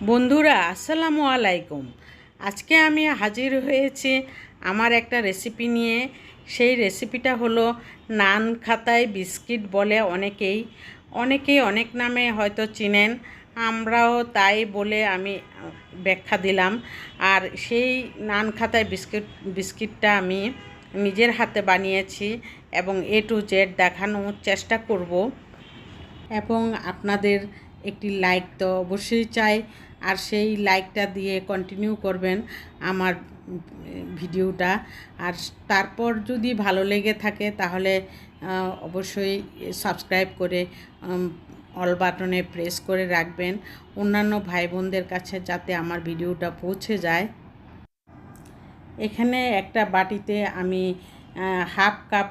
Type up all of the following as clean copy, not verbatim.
বন্ধুরা আসসালামু আলাইকুম। আজকে আমি হাজির হয়েছি আমার একটা রেসিপি নিয়ে। সেই রেসিপিটা হলো নান খাতায় বিস্কিট বলে অনেকেই অনেক নামে হয়তো চিনেন, আমরাও তাই বলে আমি ব্যাখ্যা দিলাম। আর সেই নান খাতায় বিস্কিটটা আমি নিজের হাতে বানিয়েছি এবং A to Z দেখানোর চেষ্টা করব। এবং আপনাদের একটি লাইক তো অবশ্যই চাই, আর সেই লাইকটা দিয়ে কন্টিনিউ করবেন আমার ভিডিওটা। আর তারপর যদি ভালো লেগে থাকে তাহলে অবশ্যই সাবস্ক্রাইব করে অল বাটনে প্রেস করে রাখবেন, অন্যান্য ভাই বোনদের কাছে যাতে আমার ভিডিওটা পৌঁছে যায়। এখানে একটা বাটিতে আমি হাফ কাপ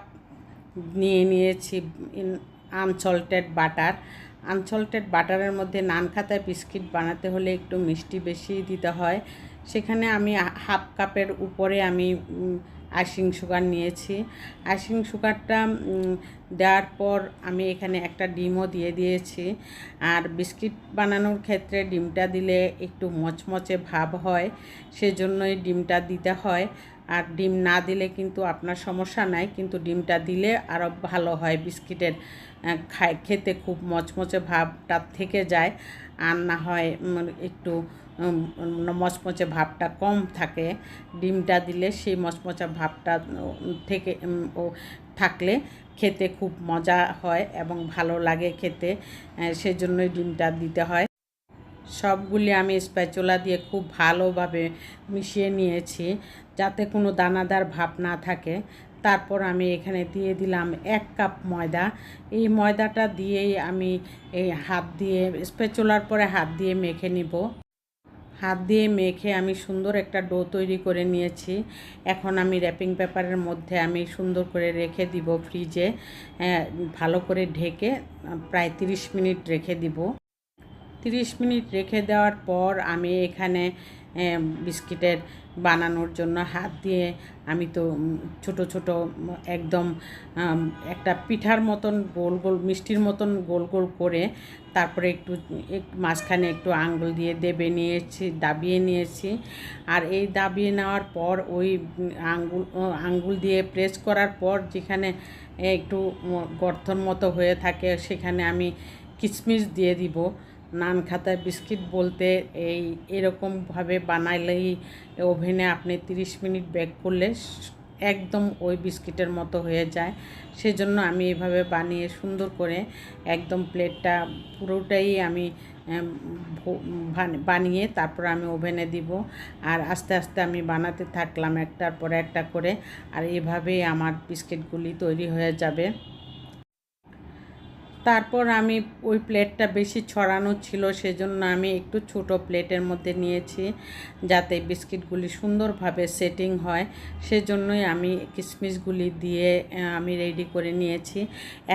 নিয়েছি আনসল্টেড বাটার। আনসল্টেড বাটারের মধ্যে নান খাতায় বিস্কিট বানাতে হলে একটু মিষ্টি বেশি দিতে হয়। সেখানে আমি হাফ কাপের উপরে আমি আইসিং সুগার নিয়েছি। আইসিং সুগারটা দেওয়ার পর আমি এখানে একটা ডিমও দিয়ে দিয়েছি। আর বিস্কিট বানানোর ক্ষেত্রে ডিমটা দিলে একটু মচমচে ভাব হয়, সেজন্যই ডিমটা দিতে হয়। আর ডিম না দিলে কিন্তু আপনার সমস্যা নাই, কিন্তু ডিমটা দিলে আরও ভালো হয়। বিস্কিটের খেতে খুব মচমচে ভাবটা থেকে যায়, আর না হয় একটু মচমচে ভাবটা কম থাকে। ডিমটা দিলে সেই মচমচে ভাবটা থেকে থাকলে খেতে খুব মজা হয় এবং ভালো লাগে খেতে, সেজন্যই ডিমটা দিতে হয়। সবগুলি আমি স্প্যাচুলা দিয়ে খুব ভালোভাবে মিশিয়ে নিয়েছি যাতে কোনো দানাদার ভাব না থাকে। তারপর আমি এখানে দিয়ে দিলাম 1 কাপ ময়দা। এই ময়দাটা দিয়েই আমি এই হাত দিয়ে স্প্যাচুলার পরে হাত দিয়ে মেখে নিব। হাত দিয়ে মেখে আমি সুন্দর একটা ডো তৈরি করে নিয়েছি। এখন আমি র্যাপিং পেপারের মধ্যে আমি সুন্দর করে রেখে দিব ফ্রিজে, ভালো করে ঢেকে প্রায় 30 মিনিট রেখে দিব। 30 মিনিট রেখে দেওয়ার পর আমি এখানে বিস্কিটের বানানোর জন্য হাত দিয়ে আমি তো ছোট ছোট একদম একটা পিঠার মতন গোল গোল মিষ্টির মতন গোল গোল করে তারপরে একটু মাঝখানে একটু আঙ্গুল দিয়ে দাবিয়ে নিয়েছি। আর এই দাবিয়ে নেওয়ার পর ওই আঙ্গুল দিয়ে প্রেস করার পর যেখানে একটু গর্তর মতো হয়ে থাকে সেখানে আমি কিশমিশ দিয়ে দিব। নান খাতায় বিস্কিট বলতে এরকমভাবে বানাইলেই ওভেনে আপনি 30 মিনিট বেক করলে একদম ওই বিস্কিটের মতো হয়ে যায়। সেজন্য আমি এইভাবে বানিয়ে সুন্দর করে একদম প্লেটটা পুরোটাই আমি বানিয়ে তারপর আমি ওভেনে দিব। আর আস্তে আস্তে আমি বানাতে থাকলাম একটার পর একটা করে, আর এভাবেই আমার বিস্কিটগুলি তৈরি হয়ে যাবে। তারপর আমি ওই প্লেটটা বেশি ছড়ানো ছিল, সেজন্য আমি একটু ছোট প্লেটের মধ্যে নিয়েছি যাতে বিস্কিটগুলি সুন্দরভাবে সেটিং হয়। সেজন্যই আমি কিশমিশগুলি দিয়ে আমি রেডি করে নিয়েছি।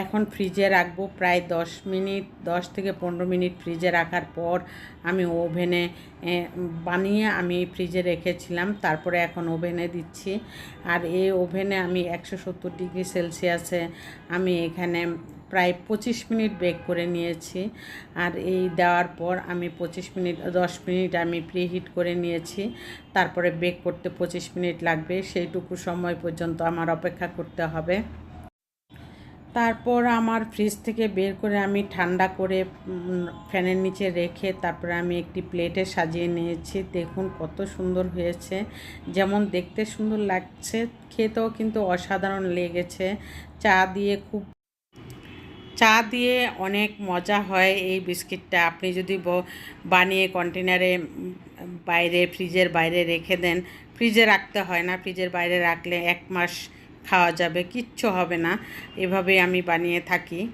এখন ফ্রিজে রাখবো প্রায় 10 থেকে 15 মিনিট। ফ্রিজে রাখার পর আমি ওভেনে বানিয়ে আমি ফ্রিজে রেখেছিলাম, তারপরে এখন ওভেনে দিচ্ছি। আর এই ওভেনে আমি 170 ডিগ্রি সেলসিয়াসে আমি এখানে প্রায় 25 মিনিট বেক করে নিয়েছি। আর এই দেওয়ার পর আমি 10 মিনিট আমি প্রিহিট করে নিয়েছি। তারপরে বেক করতে 25 মিনিট লাগবে, সেইটুকু সময় পর্যন্ত আমার অপেক্ষা করতে হবে। তারপর আমার ফ্রিজ থেকে বের করে আমি ঠান্ডা করে ফ্যানের নিচে রেখে তারপরে আমি একটি প্লেটে সাজিয়ে নিয়েছি। দেখুন কত সুন্দর হয়েছে, যেমন দেখতে সুন্দর লাগছে খেতেও কিন্তু অসাধারণ লেগেছে। চা দিয়ে অনেক মজা হয় এই বিস্কিটটা। আপনি যদি বানিয়ে কন্টেনারে ফ্রিজের বাইরে রেখে দেন, ফ্রিজে রাখতে হয় না, ফ্রিজের বাইরে রাখলে 1 মাস খাওয়া যাবে, কিচ্ছু হবে না। এভাবে আমি বানিয়ে থাকি।